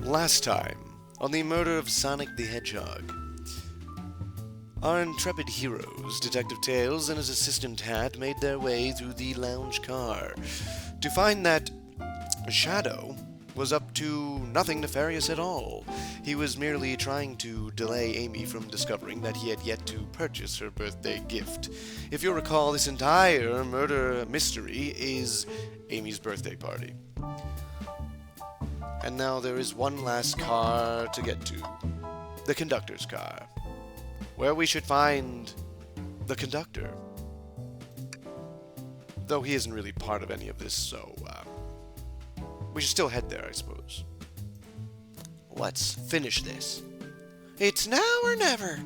Last time, on the murder of Sonic the Hedgehog, our intrepid heroes, Detective Tails and his assistant Hat, made their way through the lounge car to find that Shadow was up to nothing nefarious at all. He was merely trying to delay Amy from discovering that he had yet to purchase her birthday gift. If you'll recall, this entire murder mystery is Amy's birthday party. And now there is one last car to get to. The conductor's car. Where we should find the conductor. Though he isn't really part of any of this, so we should still head there, I suppose. Let's finish this. It's now or never.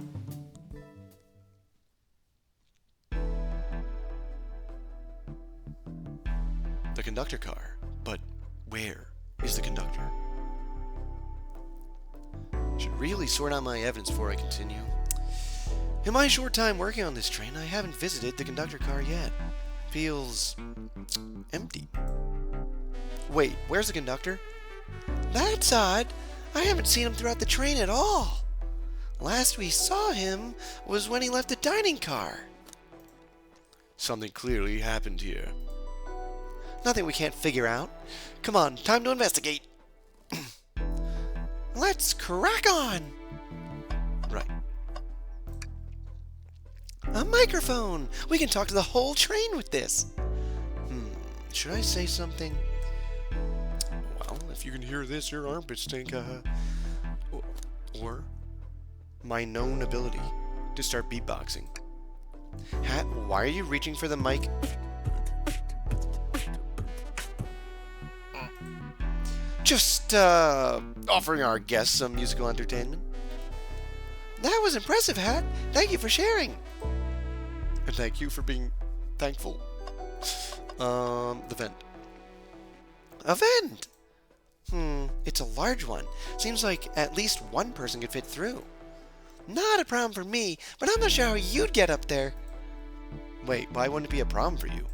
The conductor car. But where is the conductor? Should really sort out my evidence before I continue. In my short time working on this train, I haven't visited the conductor car yet. Feels empty. Wait, where's the conductor? That's odd. I haven't seen him throughout the train at all. Last we saw him was when he left the dining car. Something clearly happened here. Nothing we can't figure out. Come on, time to investigate. Let's crack on! Right. A microphone! We can talk to the whole train with this. Should I say something? Well, if you can hear this, your armpits stink, or my known ability to start beatboxing. Hat, why are you reaching for the mic? Just, offering our guests some musical entertainment. That was impressive, Hat. Thank you for sharing. And thank you for being thankful. The vent. A vent? It's a large one. Seems like at least one person could fit through. Not a problem for me, but I'm not sure how you'd get up there. Wait, why wouldn't it be a problem for you?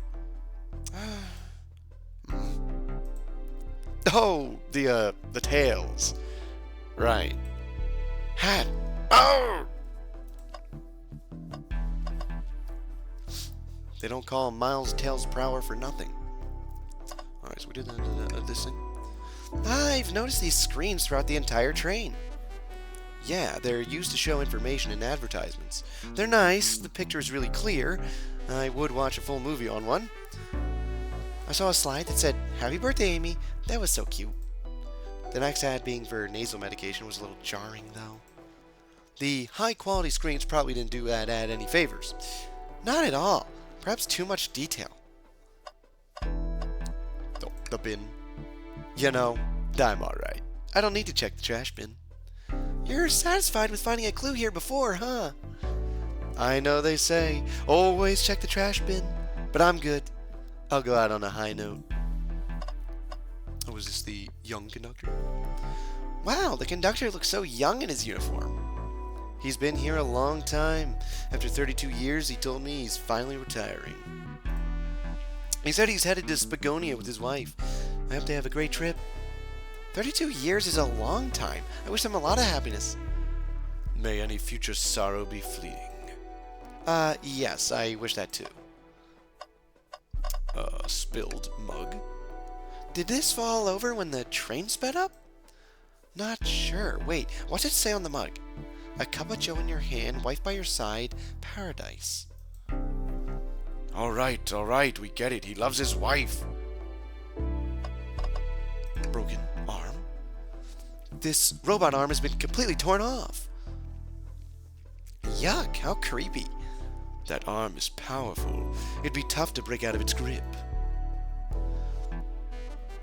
Oh, the tails. Right. Hat. Oh! They don't call him Miles Tails per hour for nothing. Alright, so we did this thing. I've noticed these screens throughout the entire train. Yeah, they're used to show information in advertisements. They're nice, the picture is really clear. I would watch a full movie on one. I saw a slide that said, "Happy birthday, Amy." That was so cute. The next ad being for nasal medication was a little jarring, though. The high-quality screens probably didn't do that ad any favors. Not at all. Perhaps too much detail. The bin. You know, I'm alright. I don't need to check the trash bin. You're satisfied with finding a clue here before, huh? I know they say, always check the trash bin, but I'm good. I'll go out on a high note. Oh, is this the young conductor? Wow, the conductor looks so young in his uniform. He's been here a long time. After 32 years, he told me he's finally retiring. He said he's headed to Spagonia with his wife. I hope they have a great trip. 32 years is a long time. I wish them a lot of happiness. May any future sorrow be fleeting. Yes, I wish that too. Spilled mug. Did this fall over when the train sped up? Not sure. Wait, what's it say on the mug? A cup of joe in your hand, wife by your side, paradise. Alright, we get it. He loves his wife. Broken arm? This robot arm has been completely torn off. Yuck, how creepy. That arm is powerful. It'd be tough to break out of its grip.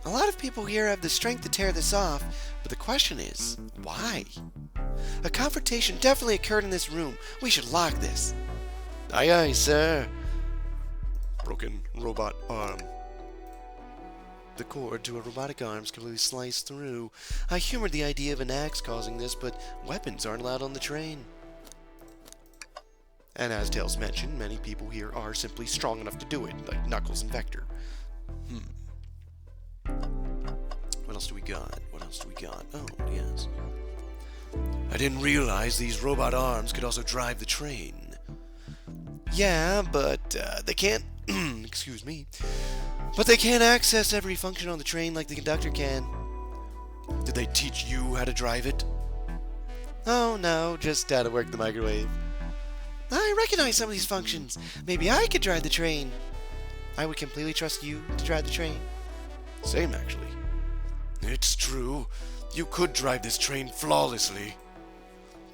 A lot of people here have the strength to tear this off, but the question is, why? A confrontation definitely occurred in this room. We should lock this. Aye, aye, sir. Broken robot arm. The cord to a robotic arm is completely sliced through. I humored the idea of an axe causing this, but weapons aren't allowed on the train. And as Tails mentioned, many people here are simply strong enough to do it, like Knuckles and Vector. What else do we got? What else do we got? Oh, yes. I didn't realize these robot arms could also drive the train. Yeah, but they can't... excuse me. But they can't access every function on the train like the conductor can. Did they teach you how to drive it? Oh, no, just how to work the microwave. I recognize some of these functions. Maybe I could drive the train. I would completely trust you to drive the train. Same, actually. It's true. You could drive this train flawlessly.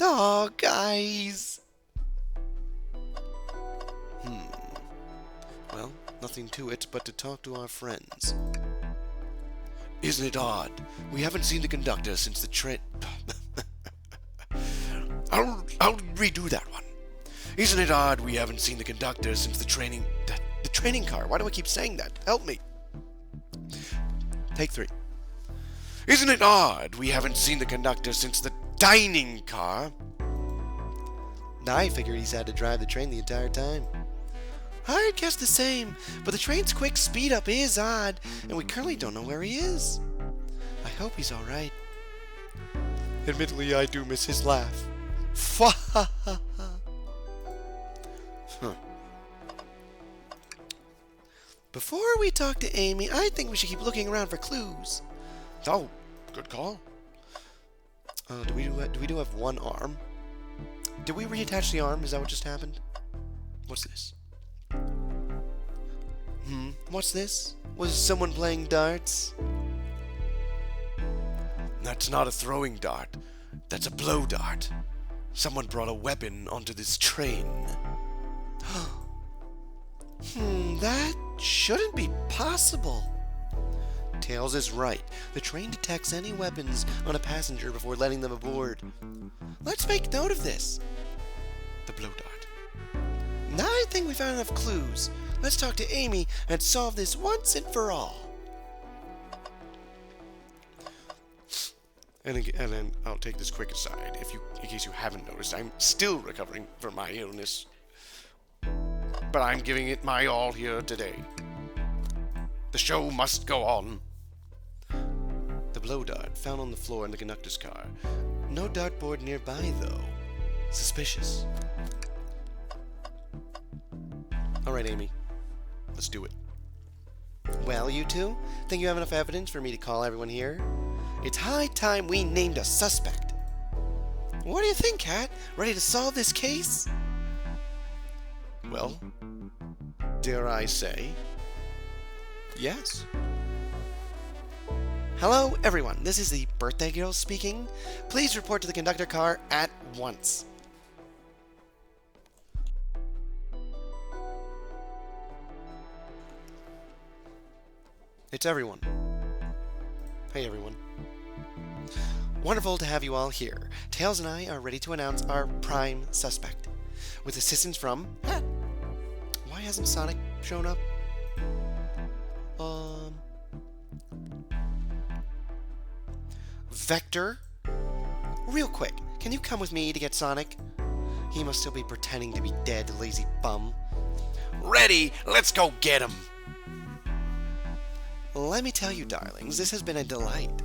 Oh, guys. Well, nothing to it but to talk to our friends. Isn't it odd? We haven't seen the conductor since the train... I'll redo that one. Isn't it odd we haven't seen the conductor since the training car? Why do I keep saying that? Help me. Take 3. Isn't it odd we haven't seen the conductor since the dining car? I figured he's had to drive the train the entire time. I'd guess the same, but the train's quick speed up is odd, and we currently don't know where he is. I hope he's alright. Admittedly, I do miss his laugh. Huh. Before we talk to Amy, I think we should keep looking around for clues. Oh, good call. Do we have one arm? Did we reattach the arm? Is that what just happened? What's this? What's this? Was someone playing darts? That's not a throwing dart. That's a blow dart. Someone brought a weapon onto this train. That shouldn't be possible. Tails is right. The train detects any weapons on a passenger before letting them aboard. Let's make note of this. The blow dart. Now I think we found enough clues. Let's talk to Amy and solve this once and for all. And then I'll take this quick aside. In case you haven't noticed, I'm still recovering from my illness. But I'm giving it my all here today. The show must go on. The blow dart found on the floor in the conductor's car. No dartboard nearby, though. Suspicious. Alright, Amy. Let's do it. Well, you two, think you have enough evidence for me to call everyone here? It's high time we named a suspect. What do you think, Kat? Ready to solve this case? Well, dare I say, yes. Hello, everyone. This is the birthday girl speaking. Please report to the conductor car at once. It's everyone. Hey, everyone. Wonderful to have you all here. Tails and I are ready to announce our prime suspect. With assistance from... Why hasn't Sonic shown up? Vector? Real quick, can you come with me to get Sonic? He must still be pretending to be dead, lazy bum. Ready! Let's go get him! Let me tell you, darlings, this has been a delight.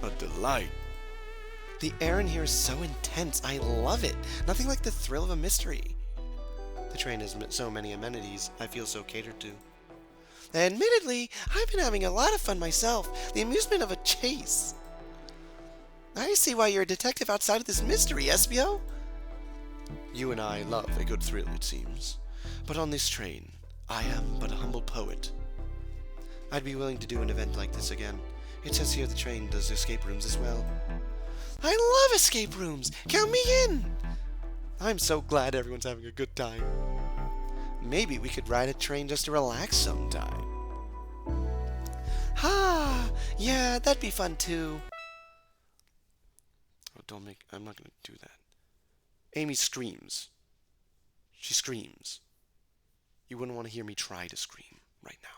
A delight? The air in here is so intense. I love it. Nothing like the thrill of a mystery. The train has so many amenities. I feel so catered to. Admittedly, I've been having a lot of fun myself. The amusement of a chase. I see why you're a detective outside of this mystery, Espio. You and I love a good thrill, it seems. But on this train, I am but a humble poet. I'd be willing to do an event like this again. It says here the train does escape rooms as well. I love escape rooms! Count me in! I'm so glad everyone's having a good time. Maybe we could ride a train just to relax sometime. Yeah, that'd be fun too. Oh, I'm not gonna do that. Amy screams. She screams. You wouldn't want to hear me try to scream right now.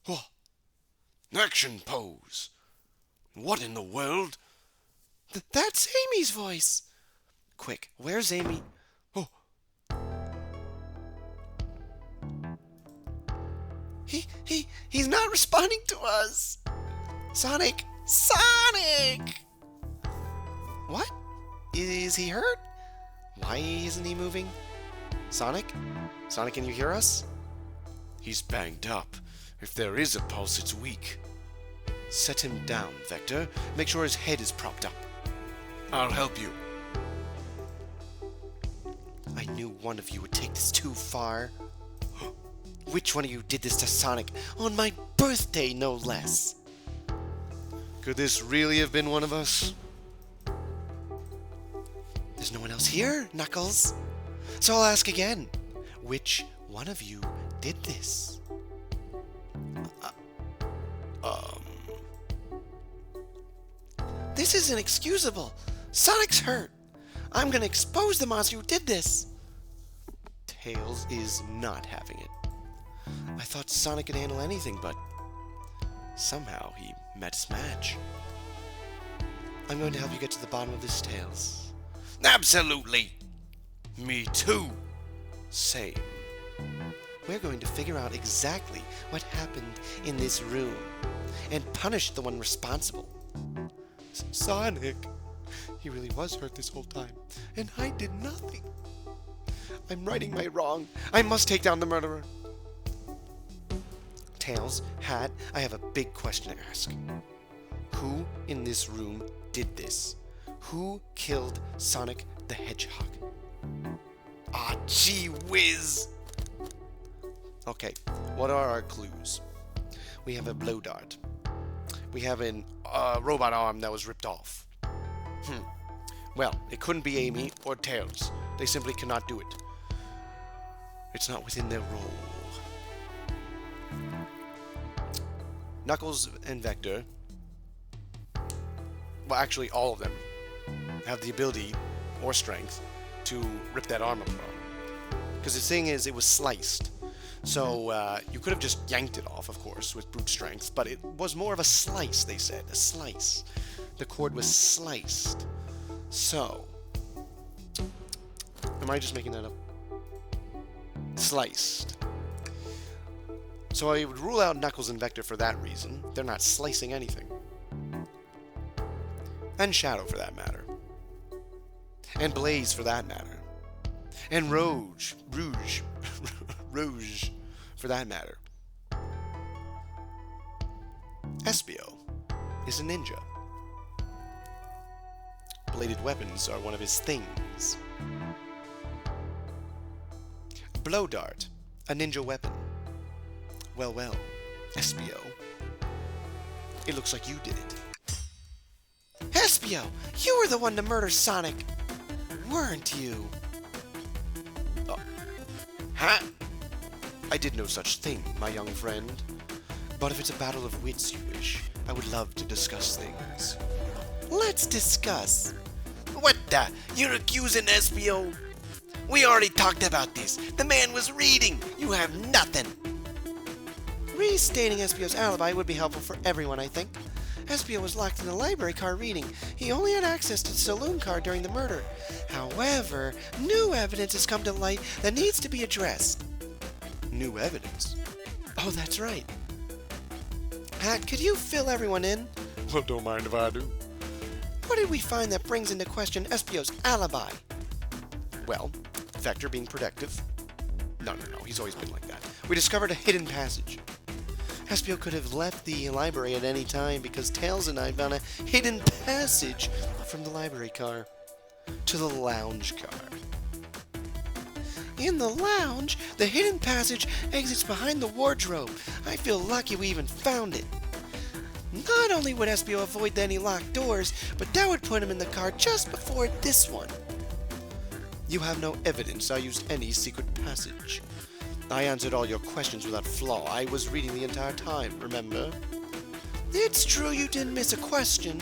Oh. Action pose. What in the world? That's Amy's voice. Quick, where's Amy? Oh. He's not responding to us. Sonic! Sonic! What? Is he hurt? Why isn't he moving? Sonic? Sonic, can you hear us? He's banged up. If there is a pulse, it's weak. Set him down, Vector. Make sure his head is propped up. I'll help you. I knew one of you would take this too far. Which one of you did this to Sonic? On my birthday, no less. Could this really have been one of us? There's no one else here, Knuckles. So I'll ask again. Which one of you did this? This is inexcusable. Sonic's hurt. I'm gonna expose the monster who did this. Tails is not having it. I thought Sonic could handle anything, but somehow he met his match. I'm going to help you get to the bottom of this, Tails. Absolutely. Me too. Same. We're going to figure out exactly what happened in this room and punish the one responsible. Sonic! He really was hurt this whole time, and I did nothing. I'm righting my wrong. I must take down the murderer. Tails, Hat, I have a big question to ask. Who in this room did this? Who killed Sonic the Hedgehog? Ah, gee whiz! Okay, what are our clues? We have a blow dart. We have a robot arm that was ripped off. Well, it couldn't be Amy or Tails. They simply cannot do it. It's not within their role. Knuckles and Vector, well, actually all of them, have the ability or strength to rip that arm apart. Because the thing is, it was sliced. So you could have just yanked it off, of course, with brute strength, but it was more of a slice, they said. A slice. The cord was sliced. So, am I just making that up? Sliced. So I would rule out Knuckles and Vector for that reason. They're not slicing anything. And Shadow, for that matter. And Blaze, for that matter. And Rouge, for that matter. Espio is a ninja. Bladed weapons are one of his things. Blow dart, a ninja weapon. Well, Espio. It looks like you did it. Espio, you were the one to murder Sonic, weren't you? Huh? I did no such thing, my young friend. But if it's a battle of wits you wish, I would love to discuss things. Let's discuss. What the? You're accusing Espio? We already talked about this. The man was reading. You have nothing. Restating Espio's alibi would be helpful for everyone, I think. Espio was locked in the library car reading. He only had access to the saloon car during the murder. However, new evidence has come to light that needs to be addressed. New evidence? Oh, that's right. Hat, could you fill everyone in? Well, don't mind if I do. What did we find that brings into question Espio's alibi? Well, Vector being protective. No, he's always been like that. We discovered a hidden passage. Espio could have left the library at any time because Tails and I found a hidden passage from the library car to the lounge car. In the lounge, the hidden passage exits behind the wardrobe. I feel lucky we even found it. Not only would Espio avoid any locked doors, but that would put him in the car just before this one. You have no evidence I used any secret passage. I answered all your questions without flaw. I was reading the entire time, remember? It's true you didn't miss a question,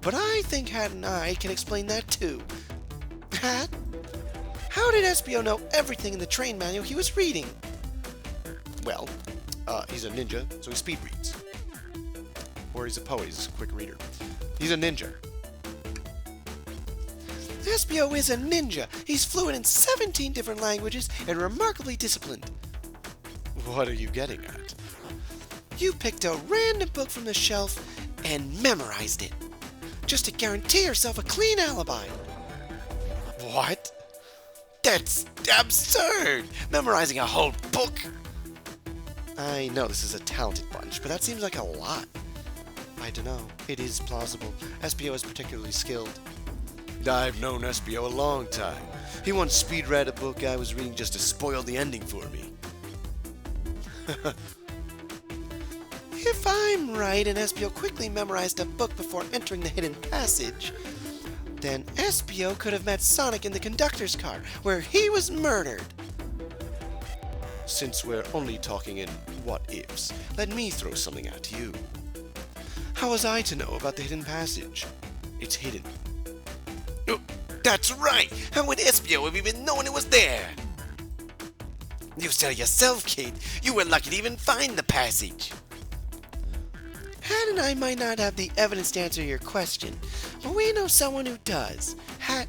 but I think Hat and I can explain that too. Hat? How did Espio know everything in the train manual he was reading? Well, he's a ninja, so he speed reads. Or he's a poet, he's a quick reader. He's a ninja. Espio is a ninja. He's fluent in 17 different languages and remarkably disciplined. What are you getting at? You picked a random book from the shelf and memorized it, just to guarantee herself a clean alibi. What? That's absurd! Memorizing a whole book! I know this is a talented bunch, but that seems like a lot. I don't know. It is plausible. SBO is particularly skilled. I've known SBO a long time. He once speed read a book I was reading just to spoil the ending for me. If I'm right and SBO quickly memorized a book before entering the hidden passage, then SBO could have met Sonic in the conductor's car, where he was murdered. Since we're only talking in what-ifs, let me throw something at you. How was I to know about the hidden passage? It's hidden. Oh, that's right! How would SBO have even known it was there? You said it yourself, kid. You were lucky to even find the passage. Hat and I might not have the evidence to answer your question, but we know someone who does. Hat,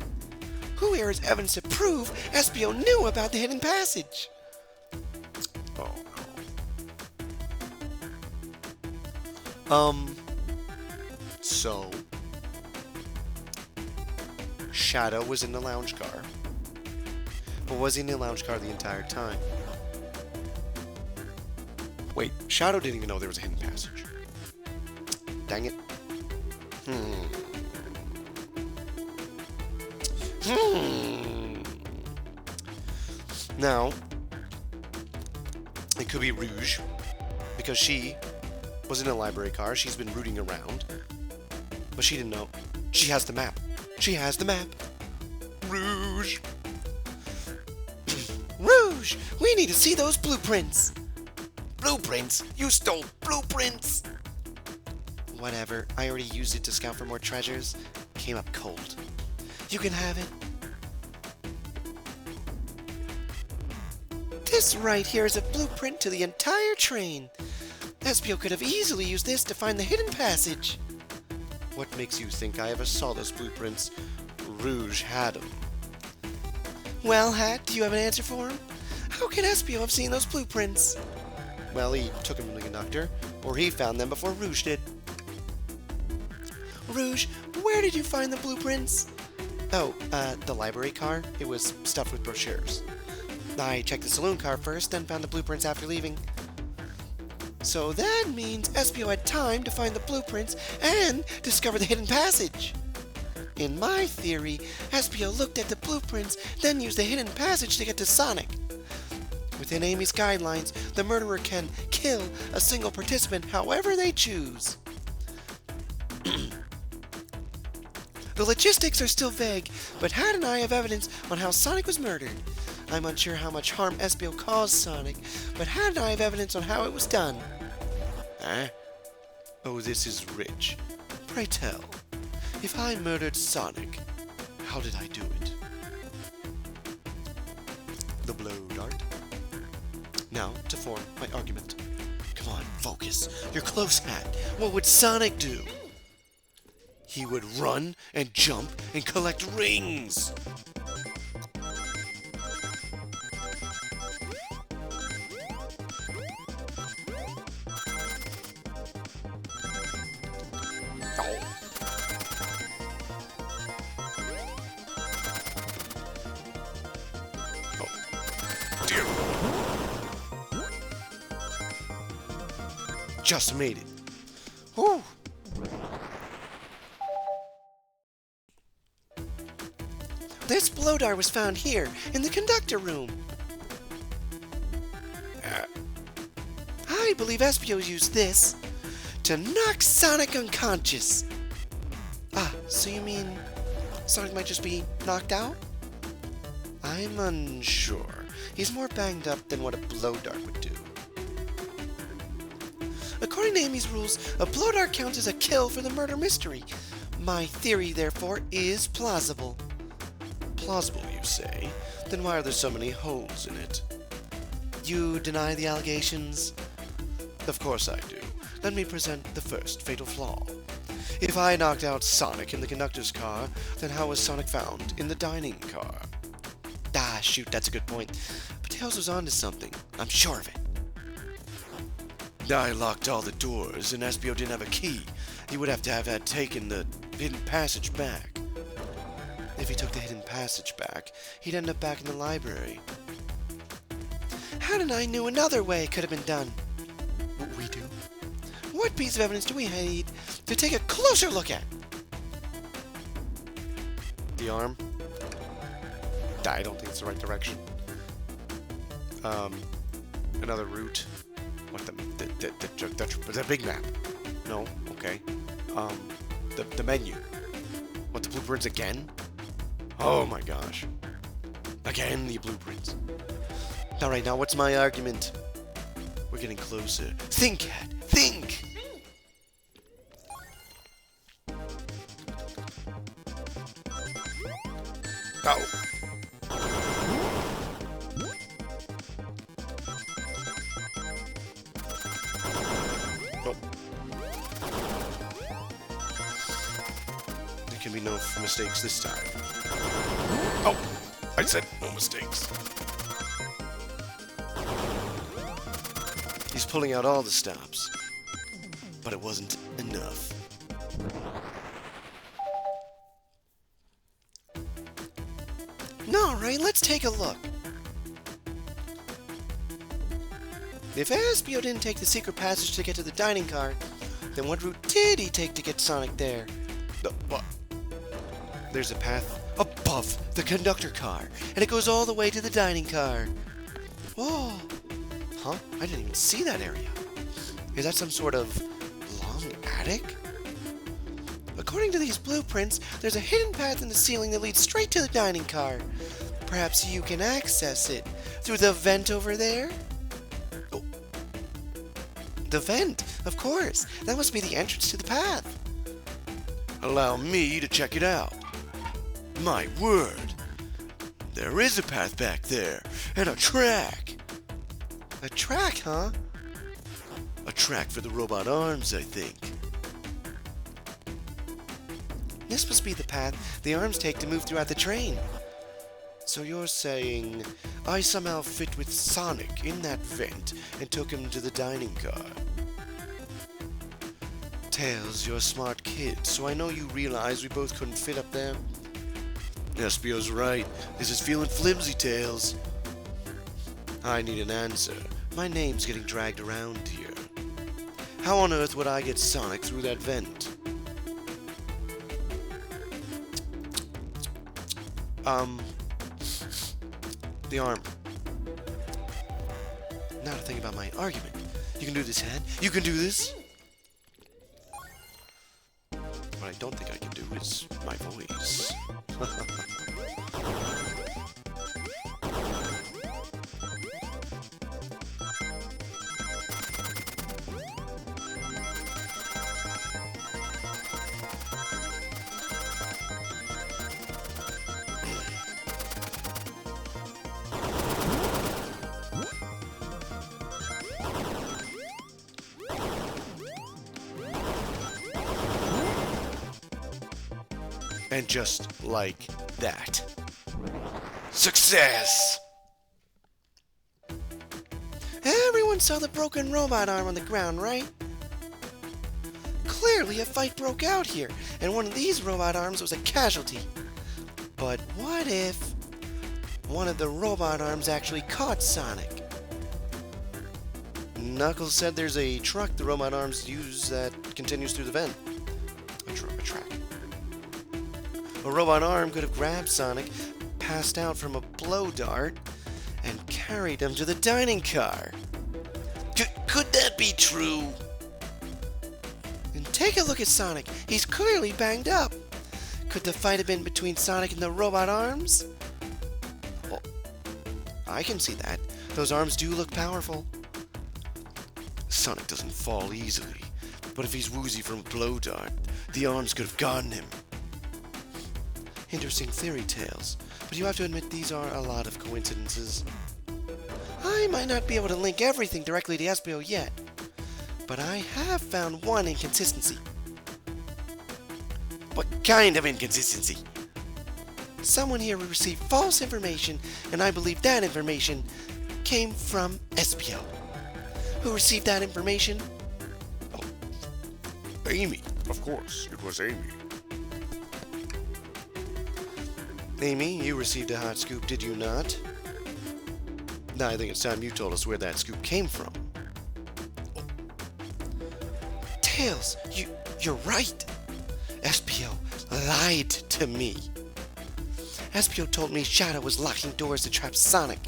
who here has evidence to prove SBO knew about the hidden passage? So Shadow was in the lounge car. But was he in the lounge car the entire time? Wait, Shadow didn't even know there was a hidden passage. Dang it. Now, it could be Rouge, because she was in a library car. She's been rooting around, but she didn't know. She has the map. She has the map. Rouge. Rouge, we need to see those blueprints. Blueprints? You stole blueprints? Whatever. I already used it to scout for more treasures. Came up cold. You can have it. This right here is a blueprint to the entire train. SBO could have easily used this to find the hidden passage. What makes you think I ever saw those blueprints? Rouge had them. Well, Hat, do you have an answer for him? How can SBO have seen those blueprints? Well, he took them from the conductor, or he found them before Rouge did. Rouge, where did you find the blueprints? Oh, the library car. It was stuffed with brochures. I checked the saloon car first, then found the blueprints after leaving. So that means SBO had time to find the blueprints and discover the hidden passage. In my theory, SBO looked at the blueprints, then used the hidden passage to get to Sonic. Within Amy's guidelines, the murderer can kill a single participant however they choose. The logistics are still vague, but Hat and I have evidence on how Sonic was murdered. I'm unsure how much harm SBO caused Sonic, but Hat and I have evidence on how it was done. Eh? Oh, this is rich. Pray tell, if I murdered Sonic, how did I do it? The blow dart. Now, to form my argument. Come on, focus. You're close, Hat. What would Sonic do? He would run and jump and collect rings. Just made it. Whew. This blow dart was found here, in the conductor room. I believe SBO used this to knock Sonic unconscious. Ah, so you mean Sonic might just be knocked out? I'm unsure. He's more banged up than what a blow dart would do. According to Amy's rules, a blow dart counts as a kill for the murder mystery. My theory, therefore, is plausible. Plausible, you say? Then why are there so many holes in it? You deny the allegations? Of course I do. Let me present the first fatal flaw. If I knocked out Sonic in the conductor's car, then how was Sonic found in the dining car? Ah, shoot, that's a good point. But Tails was onto something. I'm sure of it. I locked all the doors, and SBO didn't have a key. he would have to have had taken the hidden passage back. If he took the hidden passage back, he'd end up back in the library. How did I know another way could have been done? We do. What piece of evidence do we need to take a closer look at? The arm. I don't think it's the right direction. Another route. What the big map? No. Okay. The menu. What, the blueprints again? Oh my gosh. Again, the blueprints. Alright, now what's my argument? We're getting closer. Think, Cat. Think! Oh. Oh. There can be no mistakes this time. Oh! I said no mistakes. He's pulling out all the stops. But it wasn't enough. Alright, let's take a look. If Espio didn't take the secret passage to get to the dining car, then what route did he take to get Sonic there? What? There's a path above the conductor car, and it goes all the way to the dining car. Whoa! Huh? I didn't even see that area. Is that some sort of long attic? According to these blueprints, there's a hidden path in the ceiling that leads straight to the dining car. Perhaps you can access it through the vent over there? Oh. The vent, of course. That must be the entrance to the path. Allow me to check it out. My word. There is a path back there, and a track. A track, huh? A track for the robot arms, I think. This must be the path the arms take to move throughout the train. So you're saying I somehow fit with Sonic in that vent and took him to the dining car? Tails, you're a smart kid, so I know you realize we both couldn't fit up there. Espio's right. This is feeling flimsy, Tails. I need an answer. My name's getting dragged around here. How on earth would I get Sonic through that vent? The arm. Now to think about my argument. You can do this, Head. You can do this. What I don't think I can do is my voice. And just like that. Success! Everyone saw the broken robot arm on the ground, right? Clearly a fight broke out here, and one of these robot arms was a casualty. But what if one of the robot arms actually caught Sonic? Knuckles said there's a truck the robot arms use that continues through the vent. A track. A robot arm could have grabbed Sonic, passed out from a blow dart, and carried him to the dining car. Could that be true? And take a look at Sonic. He's clearly banged up. Could the fight have been between Sonic and the robot arms? Well, I can see that. Those arms do look powerful. Sonic doesn't fall easily, but if he's woozy from a blow dart, the arms could have gotten him. Interesting theory, Tails, but you have to admit these are a lot of coincidences. I might not be able to link everything directly to Espio yet, but I have found one inconsistency. What kind of inconsistency? Someone here received false information, and I believe that information came from Espio. Who received that information? Amy, Of course, it was Amy. Amy, you received a hot scoop, did you not? Now I think it's time you told us where that scoop came from. Tails, you're right. SPO lied to me. SPO told me Shadow was locking doors to trap Sonic,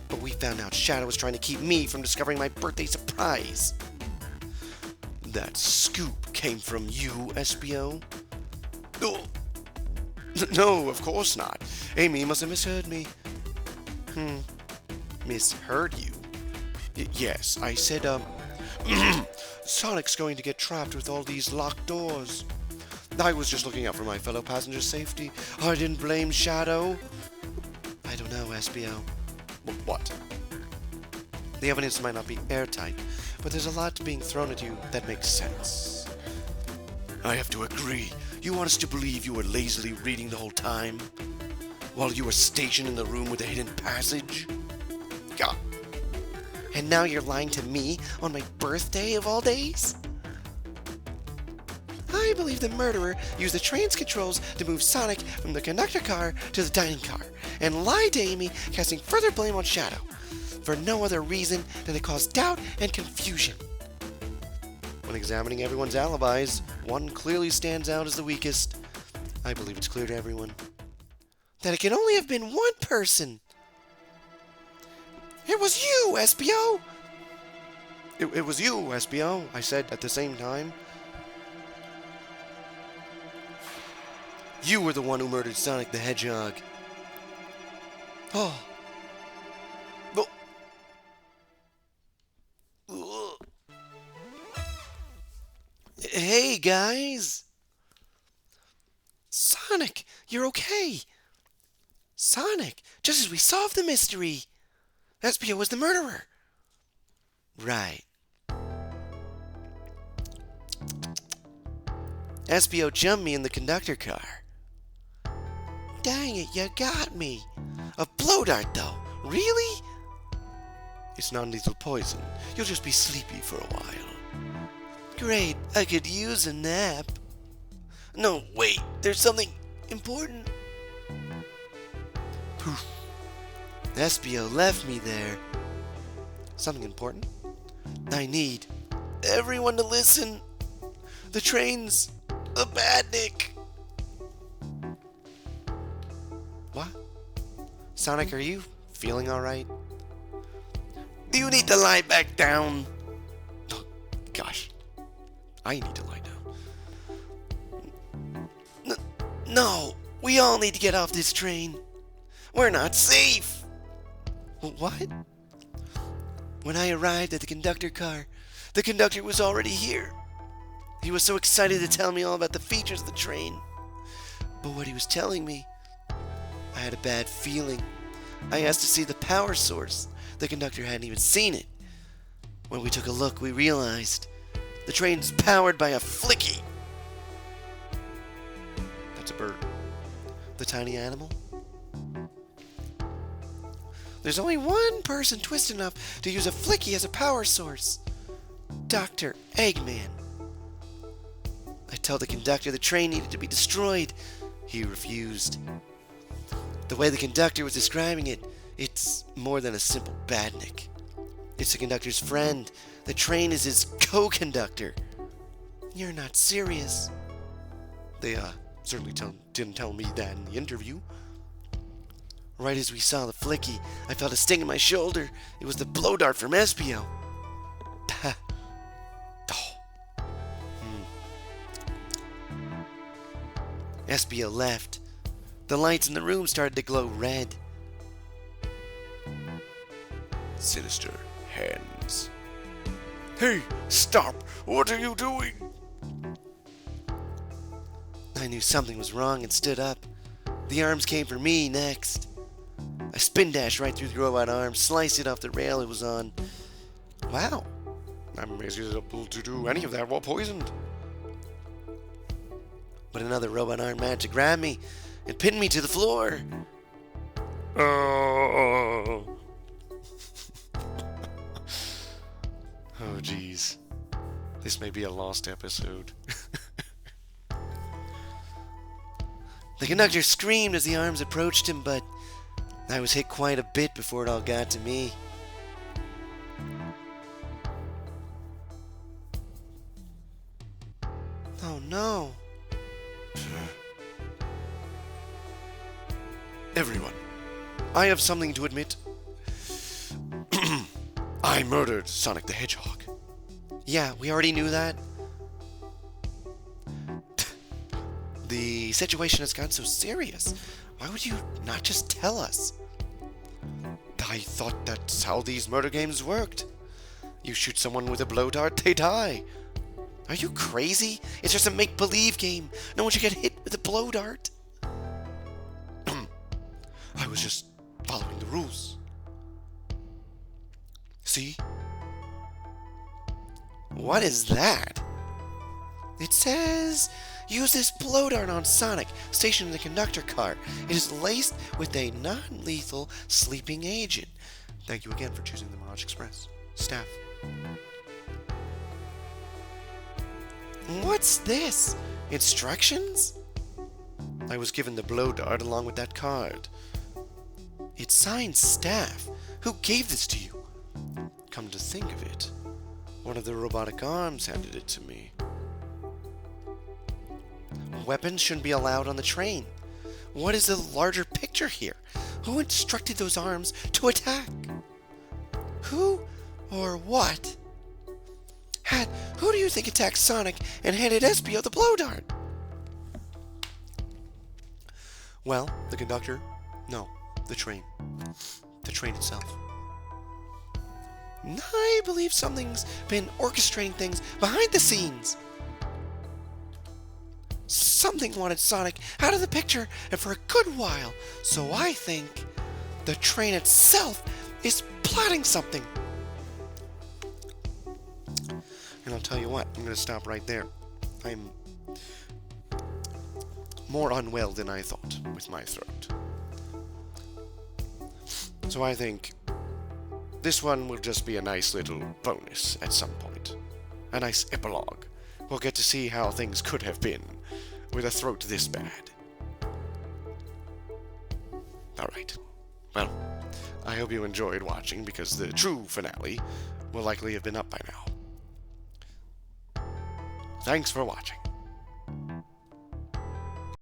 but we found out Shadow was trying to keep me from discovering my birthday surprise. That scoop came from you, SPO? Oh. No, of course not. Amy must have misheard me. Misheard you? Yes, I said, Sonic's going to get trapped with all these locked doors. I was just looking out for my fellow passengers' safety. I didn't blame Shadow. I don't know, SPO. What? The evidence might not be airtight, but there's a lot being thrown at you that makes sense. I have to agree. You want us to believe you were lazily reading the whole time? While you were stationed in the room with the hidden passage? God. And now you're lying to me on my birthday of all days? I believe the murderer used the train's controls to move Sonic from the conductor car to the dining car, and lied to Amy, casting further blame on Shadow, for no other reason than to cause doubt and confusion. When examining everyone's alibis, one clearly stands out as the weakest. I believe it's clear to everyone that it can only have been one person. It was you, SPO! It was you, SPO, I said at the same time. You were the one who murdered Sonic the Hedgehog. Oh. But... Hey, guys. Sonic, you're okay. Sonic, just as we solved the mystery. SPO was the murderer. Right. SPO jumped me in the conductor car. Dang it, you got me. A blow dart, though. Really? It's non-lethal poison. You'll just be sleepy for a while. Great, I could use a nap. No, wait, there's something important. Poof. SPO left me there. Something important? I need everyone to listen. The train's a badnik. What? Sonic, are you feeling alright? You need to lie back down. Oh, gosh. I need to lie down. No, we all need to get off this train. We're not safe. What? When I arrived at the conductor car, the conductor was already here. He was so excited to tell me all about the features of the train. But what he was telling me, I had a bad feeling. I asked to see the power source. The conductor hadn't even seen it. When we took a look, we realized the train's powered by a flicky. That's a bird. The tiny animal? There's only one person twisted enough to use a flicky as a power source. Dr. Eggman. I told the conductor the train needed to be destroyed. He refused. The way the conductor was describing it, it's more than a simple badnik. It's the conductor's friend. The train is his co-conductor. You're not serious. They certainly didn't tell me that in the interview. Right as we saw the flicky, I felt a sting in my shoulder. It was the blow dart from SPO. SPO left. The lights in the room started to glow red. Sinister hands. Hey, stop! What are you doing? I knew something was wrong and stood up. The arms came for me next. I spin dashed right through the robot arm, sliced it off the rail it was on. Wow, I'm amazed you were able to do any of that while poisoned. But another robot arm managed to grab me and pin me to the floor. Oh. Oh, geez. This may be a lost episode. The conductor screamed as the arms approached him, but I was hit quite a bit before it all got to me. Oh no. Everyone, I have something to admit. I murdered Sonic the Hedgehog. Yeah, we already knew that. The situation has gotten so serious. Why would you not just tell us? I thought that's how these murder games worked. You shoot someone with a blow dart, they die. Are you crazy? It's just a make-believe game. No one should get hit with a blow dart. I was just following the rules. See? What is that? It says, use this blow dart on Sonic, stationed in the conductor car. It is laced with a non-lethal sleeping agent. Thank you again for choosing the Mirage Express. Staff. What's this? Instructions? I was given the blow dart along with that card. It's signed Staff. Who gave this to you? Come to think of it, one of the robotic arms handed it to me. Weapons shouldn't be allowed on the train. What is the larger picture here? Who instructed those arms to attack? Who or what? Hat, who do you think attacked Sonic and handed Espio the blow dart? Well, the conductor? No, the train. The train itself. I believe something's been orchestrating things behind the scenes. Something wanted Sonic out of the picture and for a good while, so I think the train itself is plotting something. And I'll tell you what, I'm going to stop right there. I'm more unwell than I thought with my throat. So I think this one will just be a nice little bonus at some point. A nice epilogue. We'll get to see how things could have been with a throat this bad. Alright. Well, I hope you enjoyed watching because the true finale will likely have been up by now. Thanks for watching.